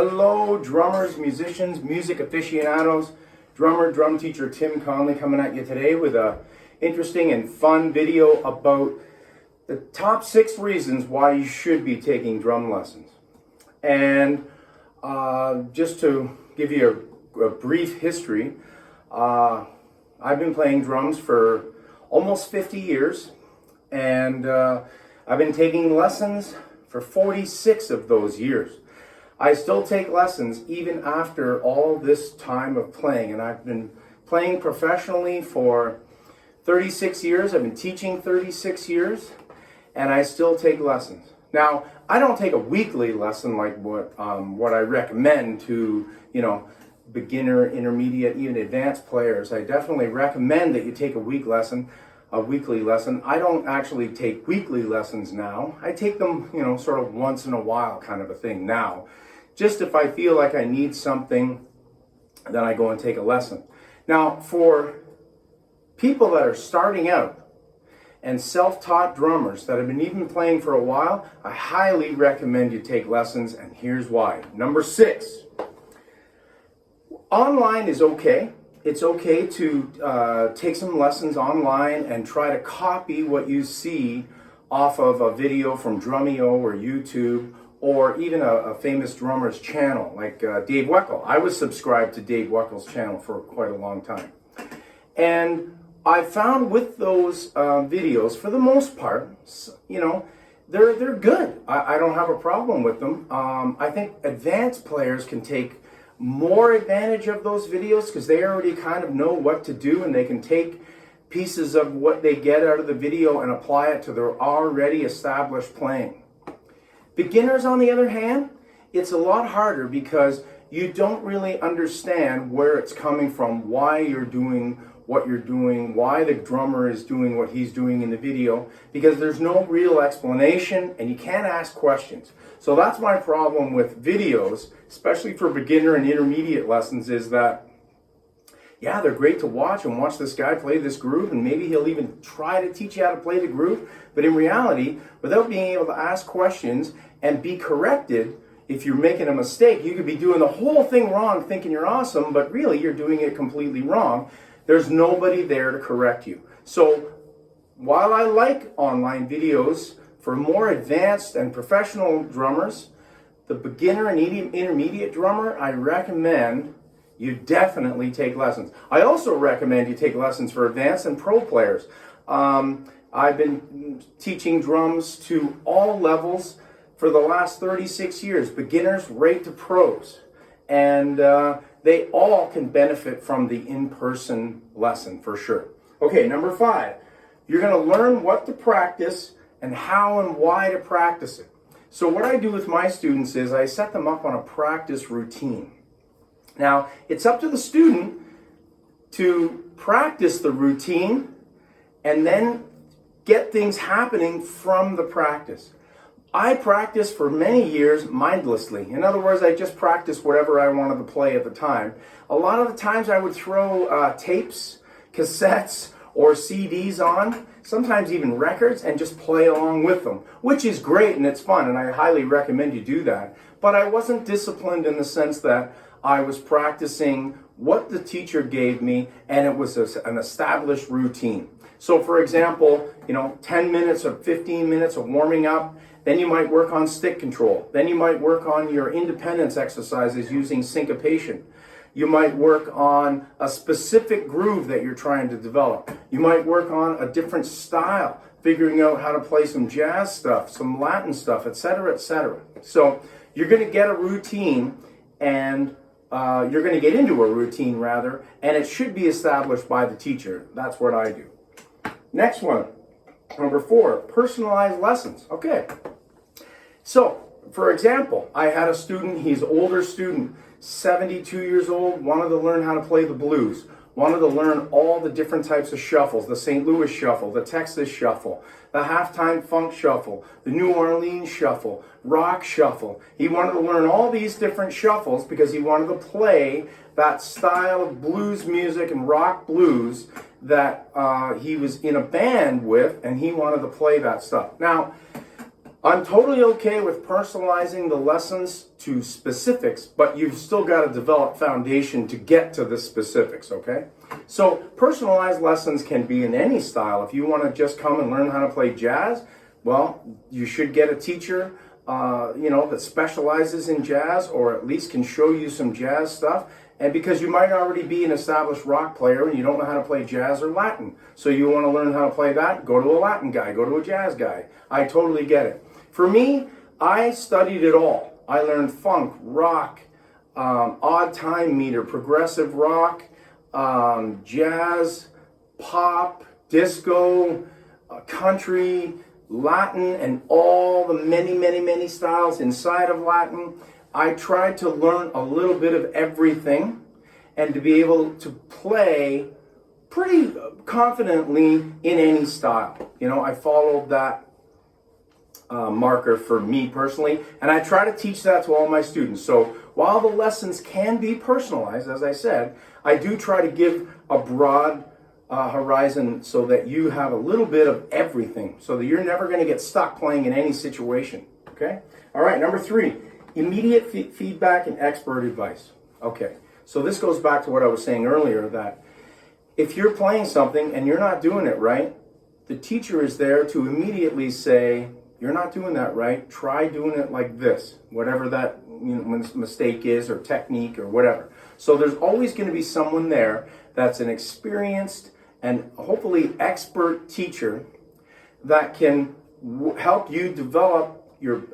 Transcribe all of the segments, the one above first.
Hello, drummers, musicians, music aficionados. Drum teacher Tim Connolly coming at you today with a interesting and fun video about the top 6 reasons why you should be taking drum lessons. And just to give you a brief history, I've been playing drums for almost 50 years, and I've been taking lessons for 46 of those years. I still take lessons even after all this time of playing, and I've been playing professionally for 36 years. I've been teaching 36 years, and I still take lessons. Now, I don't take a weekly lesson like what I recommend to, beginner, intermediate, even advanced players. I definitely recommend that you take a weekly lesson. I don't actually take weekly lessons now. I take them, sort of once in a while kind of a thing now. Just if I feel like I need something, then I go and take a lesson. Now, for people that are starting out and self-taught drummers that have been even playing for a while, I highly recommend you take lessons, and here's why. Number 6, online is okay. It's okay to take some lessons online and try to copy what you see off of a video from Drumeo or YouTube, or even a famous drummer's channel like Dave Weckl. I was subscribed to Dave Weckl's channel for quite a long time. And I found with those videos, for the most part, they're good. I don't have a problem with them. I think advanced players can take more advantage of those videos because they already kind of know what to do, and they can take pieces of what they get out of the video and apply it to their already established playing. Beginners, on the other hand, it's a lot harder because you don't really understand where it's coming from, why you're doing what you're doing, why the drummer is doing what he's doing in the video, because there's no real explanation and you can't ask questions. So that's my problem with videos, especially for beginner and intermediate lessons, is that, yeah, they're great to watch and watch this guy play this groove, and maybe he'll even try to teach you how to play the groove, but in reality, without being able to ask questions and be corrected, if you're making a mistake, you could be doing the whole thing wrong thinking you're awesome, but really you're doing it completely wrong. There's nobody there to correct you. So while I like online videos for more advanced and professional drummers, the beginner and intermediate drummer, I recommend you definitely take lessons. I also recommend you take lessons for advanced and pro players. I've been teaching drums to all levels for the last 36 years, beginners right to pros. And they all can benefit from the in-person lesson for sure. Okay, number 5, you're going to learn what to practice and how and why to practice it. So what I do with my students is I set them up on a practice routine. Now, it's up to the student to practice the routine and then get things happening from the practice. I practiced for many years mindlessly. In other words, I just practiced whatever I wanted to play at the time. A lot of the times I would throw tapes, cassettes, or CDs on, sometimes even records, and just play along with them, which is great and it's fun, and I highly recommend you do that. But I wasn't disciplined in the sense that I was practicing what the teacher gave me, and it was an established routine. So for example, 10 minutes or 15 minutes of warming up, then you might work on stick control. Then you might work on your independence exercises using syncopation. You might work on a specific groove that you're trying to develop. You might work on a different style, figuring out how to play some jazz stuff, some Latin stuff, etc., etc. So you're going to get a routine, and you're going to get into a routine, rather, and it should be established by the teacher. That's what I do. Next one, number 4, personalized lessons. Okay. So, for example, I had a student, he's an older student, 72 years old, wanted to learn how to play the blues, wanted to learn all the different types of shuffles, the St. Louis shuffle, the Texas shuffle, the halftime funk shuffle, the New Orleans shuffle, rock shuffle. He wanted to learn all these different shuffles because he wanted to play that style of blues music and rock blues that he was in a band with, and he wanted to play that stuff. Now, I'm totally okay with personalizing the lessons to specifics, but you've still got to develop foundation to get to the specifics, okay? So personalized lessons can be in any style. If you want to just come and learn how to play jazz, well, you should get a teacher, that specializes in jazz, or at least can show you some jazz stuff. And because you might already be an established rock player and you don't know how to play jazz or Latin, so you want to learn how to play that, go to a Latin guy, go to a jazz guy. I totally get it. For me, I studied it all. I learned funk, rock, odd time meter, progressive rock, jazz, pop, disco, country, Latin, and all the many styles inside of Latin. I tried to learn a little bit of everything and to be able to play pretty confidently in any style. I followed that marker for me personally, and I try to teach that to all my students. So while the lessons can be personalized, as I said, I do try to give a broad horizon so that you have a little bit of everything, so that you're never going to get stuck playing in any situation. Okay? All right, number 3, immediate feedback and expert advice. Okay, so this goes back to what I was saying earlier, that if you're playing something and you're not doing it right, the teacher is there to immediately say, you're not doing that right, try doing it like this, whatever that mistake is, or technique, or whatever. So there's always going to be someone there that's an experienced and hopefully expert teacher that can help you develop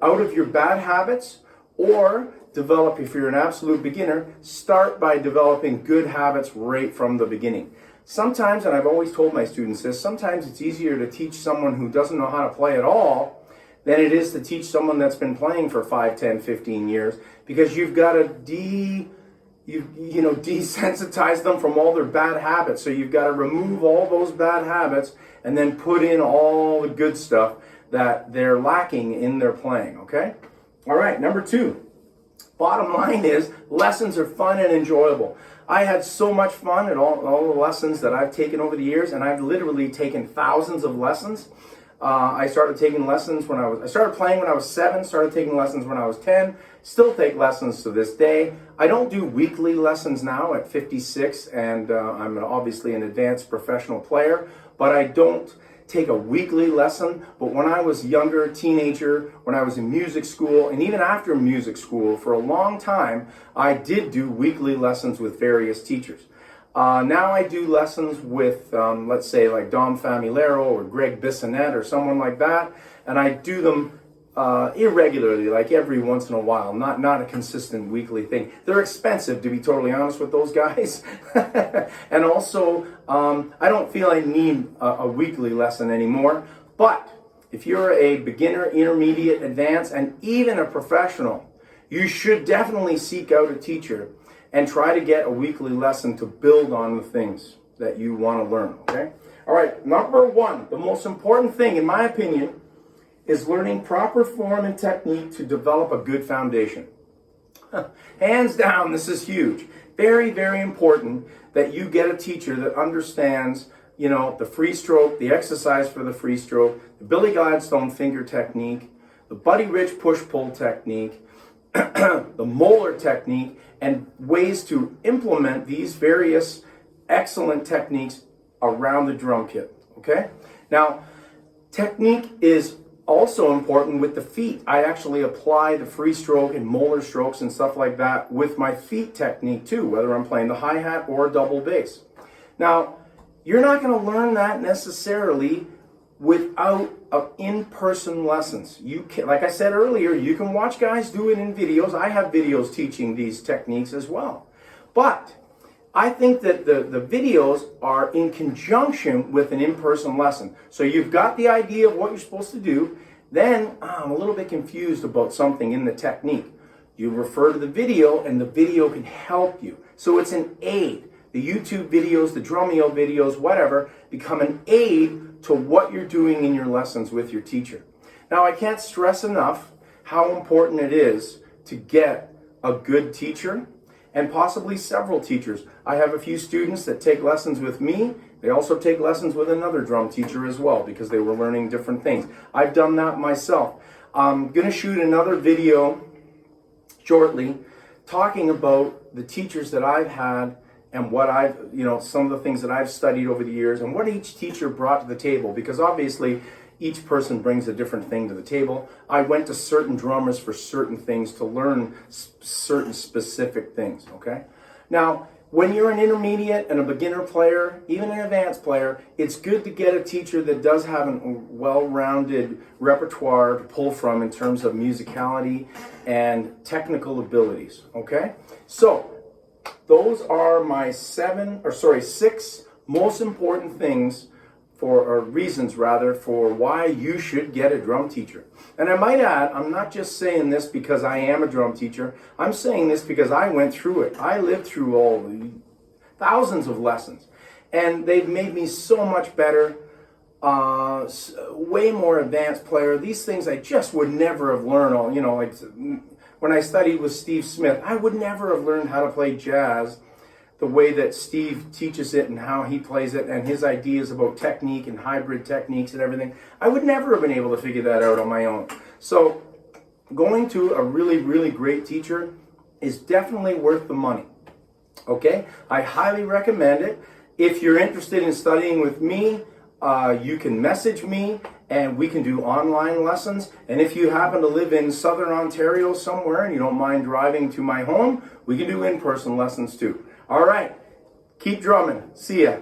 out of your bad habits, or develop, if you're an absolute beginner, start by developing good habits right from the beginning. Sometimes, and I've always told my students this, sometimes it's easier to teach someone who doesn't know how to play at all than it is to teach someone that's been playing for 5, 10, 15 years, because you've got to desensitize them from all their bad habits. So you've got to remove all those bad habits and then put in all the good stuff that they're lacking in their playing, okay? All right, number 2. Bottom line is, lessons are fun and enjoyable. I had so much fun at all the lessons that I've taken over the years, and I've literally taken thousands of lessons. I started taking lessons I started playing when I was 7, started taking lessons when I was 10, still take lessons to this day. I don't do weekly lessons now at 56, and I'm obviously an advanced professional player, but I don't take a weekly lesson. But when I was younger, teenager, when I was in music school, and even after music school, for a long time, I did do weekly lessons with various teachers. Now I do lessons with, let's say, like Dom Familaro or Greg Bissonette or someone like that, and I do them irregularly, like every once in a while, not a consistent weekly thing. They're expensive, to be totally honest with those guys. And also, I don't feel I need a weekly lesson anymore. But if you're a beginner, intermediate, advanced, and even a professional, you should definitely seek out a teacher and try to get a weekly lesson to build on the things that you want to learn, okay? All right, number 1, the most important thing, in my opinion, is learning proper form and technique to develop a good foundation. Hands down, this is huge. Very, very important that you get a teacher that understands, the free stroke, the exercise for the free stroke, the Billy Gladstone finger technique, the Buddy Rich push-pull technique, the Moeller technique, and ways to implement these various excellent techniques around the drum kit, okay? Now, technique is also important with the feet. I actually apply the free stroke and Moeller strokes and stuff like that with my feet technique too, whether I'm playing the hi-hat or double bass. Now, you're not going to learn that necessarily without in-person lessons. You can, like I said earlier, you can watch guys do it in videos. I have videos teaching these techniques as well. But I think that the videos are in conjunction with an in-person lesson. So you've got the idea of what you're supposed to do. Then I'm a little bit confused about something in the technique. You refer to the video, and the video can help you. So it's an aid. The YouTube videos, the Drumeo videos, whatever, become an aid to what you're doing in your lessons with your teacher. Now, I can't stress enough how important it is to get a good teacher, and possibly several teachers. I have a few students that take lessons with me. They also take lessons with another drum teacher as well, because they were learning different things. I've done that myself. I'm going to shoot another video shortly talking about the teachers that I've had and what I've, some of the things that I've studied over the years and what each teacher brought to the table, because obviously each person brings a different thing to the table. I went to certain drummers for certain things to learn certain specific things, okay? Now, when you're an intermediate and a beginner player, even an advanced player, it's good to get a teacher that does have a well-rounded repertoire to pull from in terms of musicality and technical abilities, okay? So, those are my 6 most important things reasons for why you should get a drum teacher. And I might add, I'm not just saying this because I am a drum teacher. I'm saying this because I went through it. I lived through all the thousands of lessons, and they've made me so much better, way more advanced player. These things I just would never have learned. Like when I studied with Steve Smith, I would never have learned how to play jazz the way that Steve teaches it and how he plays it and his ideas about technique and hybrid techniques and everything. I would never have been able to figure that out on my own. So going to a really, really great teacher is definitely worth the money. Okay? I highly recommend it. If you're interested in studying with me, you can message me and we can do online lessons. And if you happen to live in Southern Ontario somewhere and you don't mind driving to my home, we can do in-person lessons too. All right, keep drumming. See ya.